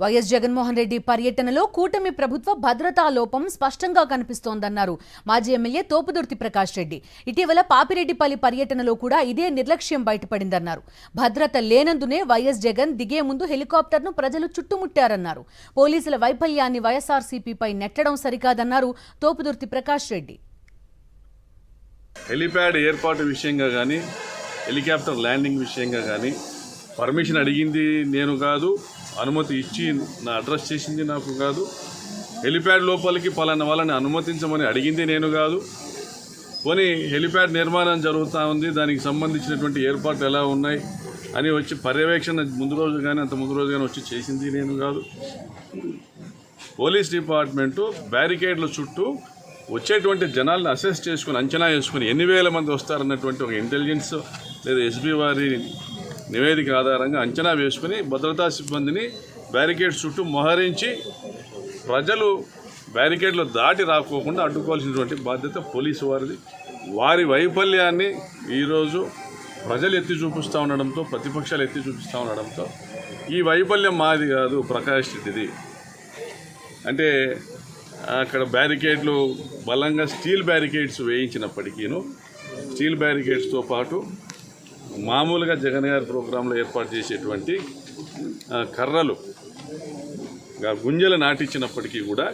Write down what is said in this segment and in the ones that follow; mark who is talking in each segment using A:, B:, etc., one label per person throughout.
A: YS Jaganmohan Reddy పర్యటనలో కూటమి ప్రభుత్వ భద్రతా లోపం స్పష్టంగా కనిపిస్తోందన్నారు మాజీ ఎమ్మెల్యే తోపుదుర్తి ప్రకాష్ రెడ్డి. ఇటీవల పాపిరెడ్డిపల్లి పర్యటనలో కూడా ఇదే నిర్లక్ష్యం బయటపడిందన్నారు. భద్రత లేనందునే వైఎస్ జగన్ దిగే ముందు హెలికాప్టర్ను ప్రజలు చుట్టుముట్టారన్నారు. పోలీసుల వైఫల్యాన్ని వైఎస్ఆర్సీపీపై నెట్టడం సరికాదన్నారు తోపుదుర్తి ప్రకాష్ రెడ్డి.
B: హెలిప్యాడ్ ఏర్పాటు విషయంగా కానీ హెలికాప్టర్ ల్యాండింగ్ విషయంగా కానీ పర్మిషన్ అడిగింది నేను కాదు, అనుమతి ఇచ్చి నా అడ్రస్ చేసింది నాకు కాదు, హెలిప్యాడ్ లోపలికి పలానా వాళ్ళని అనుమతించమని అడిగింది నేను కాదు. పోనీ హెలిప్యాడ్ నిర్మాణం జరుగుతూ ఉంది, దానికి సంబంధించినటువంటి ఏర్పాట్లు ఎలా ఉన్నాయి అని వచ్చి పర్యవేక్షణ ముందు రోజు కానీ అంత ముందు రోజు కానీ వచ్చి చేసింది నేను కాదు. పోలీస్ డిపార్ట్మెంటు బ్యారికేడ్ల చుట్టూ వచ్చేటువంటి జనాలను అసెస్ చేసుకుని అంచనా వేసుకుని ఎన్ని వేల మంది వస్తారన్నటువంటి ఒక ఇంటెలిజెన్స్ లేదా ఎస్బీ వారి నివేదిక ఆధారంగా అంచనా వేసుకుని భద్రతా సిబ్బందిని బ్యారికేడ్స్ చుట్టూ మోహరించి ప్రజలు బ్యారికేడ్లు దాటి రాకోకుండా అడ్డుకోవాల్సినటువంటి బాధ్యత పోలీసు వారిది. వారి వైఫల్యాన్ని ఈరోజు ప్రజలు ఎత్తి చూపిస్తూ ఉండడంతో, ప్రతిపక్షాలు ఎత్తి చూపిస్తూ ఉండడంతో ఈ వైఫల్యం మాది కాదు, ప్రకాష్ రెడ్డిది. అంటే అక్కడ బ్యారికేడ్లు బలంగా స్టీల్ బ్యారికేడ్స్ వేయించినప్పటికీను స్టీల్ బ్యారికేడ్స్తో పాటు మామూలుగా జగన్ గారి ప్రోగ్రాంలో ఏర్పాటు చేసేటువంటి కర్రలు గుంజలు నాటించినప్పటికీ కూడా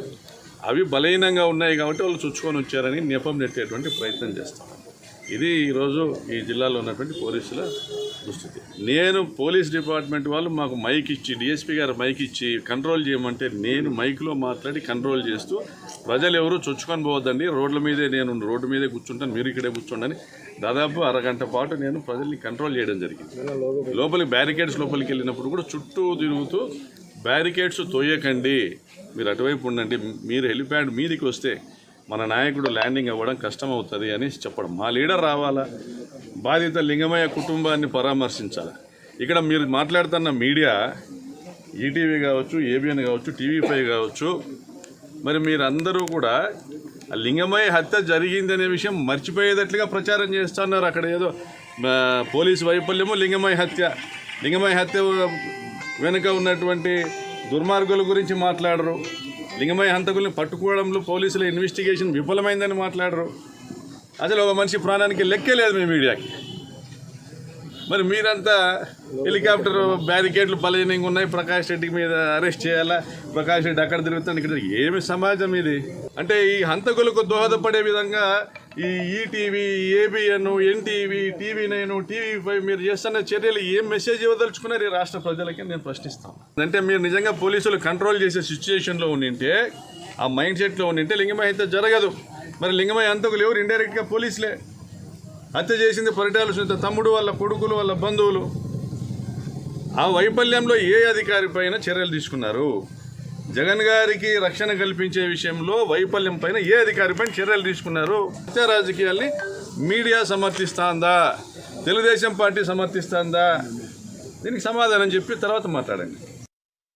B: అవి బలహీనంగా ఉన్నాయి కాబట్టి వాళ్ళు చుచ్చుకొని వచ్చారని నెపం నెట్టేటువంటి ప్రయత్నం చేస్తాం. ఇది ఈరోజు ఈ జిల్లాలో ఉన్నటువంటి పోలీసుల దుస్థితి. నేను పోలీస్ డిపార్ట్మెంట్ వాళ్ళు మాకు మైక్ ఇచ్చి, డిఎస్పీ గారు మైక్ ఇచ్చి కంట్రోల్ చేయమంటే నేను మైక్లో మాట్లాడి కంట్రోల్ చేస్తూ ప్రజలు ఎవరు చొచ్చుకొని పోవద్దండి, రోడ్ల మీదే కూర్చుంటాను, మీరు ఇక్కడే కూర్చోండి దాదాపు అరగంట పాటు నేను ప్రజల్ని కంట్రోల్ చేయడం జరిగింది. లోపలికి బ్యారికేడ్స్ లోపలికి వెళ్ళినప్పుడు కూడా చుట్టూ తిరుగుతూ బ్యారికేడ్స్ తోయకండి, మీరు అటువైపు ఉండండి, మీరు హెలిప్యాడ్ మీదికి వస్తే మన నాయకుడు ల్యాండింగ్ అవ్వడం కష్టం అవుతుంది అని చెప్పడం. మా లీడర్ రావాలా, బాధిత లింగమయ్య కుటుంబాన్ని పరామర్శించాలి. ఇక్కడ మీరు మాట్లాడుతున్న మీడియా ఈటీవీ కావచ్చు, ఏబిఎన్ కావచ్చు, టీవీ5 కావచ్చు, మరి మీరందరూ కూడా లింగమయ్య హత్య జరిగిందనే విషయం మర్చిపోయేటట్లుగా ప్రచారం చేస్తున్నారు. అక్కడ ఏదో పోలీసు వైఫల్యము, లింగమయ్య హత్య వెనుక ఉన్నటువంటి దుర్మార్గుల గురించి మాట్లాడరు. లింగమయ్య హంతకుల్ని పట్టుకోవడంలో పోలీసుల ఇన్వెస్టిగేషన్ విఫలమైందని మాట్లాడరు. అసలు ఒక మనిషి ప్రాణానికి లెక్కే లేదు మీ మీడియాకి. మరి మీరంతా హెలికాప్టర్ బ్యారికేడ్లు బలహీనంగా ఉన్నాయి, ప్రకాష్ రెడ్డి మీద అరెస్ట్ చేయాలా, ప్రకాష్ రెడ్డి అక్కడ తిరుగుతాను ఇక్కడ, ఏమి సమాజం ఇది? అంటే ఈ హంతకులకు దోహదపడే విధంగా ఈ ETV, ABN, NTV, TV9, TV5 మీరు చేస్తున్న చర్యలు ఏం మెసేజ్ ఇవ్వదలుచుకున్నారు ఈ రాష్ట్ర ప్రజలకి నేను ప్రశ్నిస్తాను. అంటే మీరు నిజంగా పోలీసులు కంట్రోల్ చేసే సిచ్యుయేషన్లో ఉండింటే, ఆ మైండ్ సెట్లో ఉండింటే లింగమయ్య హత్య జరగదు. మరి లింగమయ్య హంతకులు ఎవరు? ఇండైరెక్ట్గా పోలీసులే. హత్య చేసింది పరిటాల సునీత తమ్ముడు, వాళ్ళ కొడుకులు, వాళ్ళ బంధువులు. ఆ వైఫల్యంలో ఏ అధికారి పైన చర్యలు తీసుకున్నారు? జగన్ గారికి రక్షణ కల్పించే విషయంలో వైఫల్యం పైన ఏ అధికారి పైన చర్యలు తీసుకున్నారు? హత్య రాజకీయాల్ని మీడియా సమర్థిస్తుందా, తెలుగుదేశం పార్టీ సమర్థిస్తుందా? దీనికి సమాధానం చెప్పి తర్వాత మాట్లాడండి.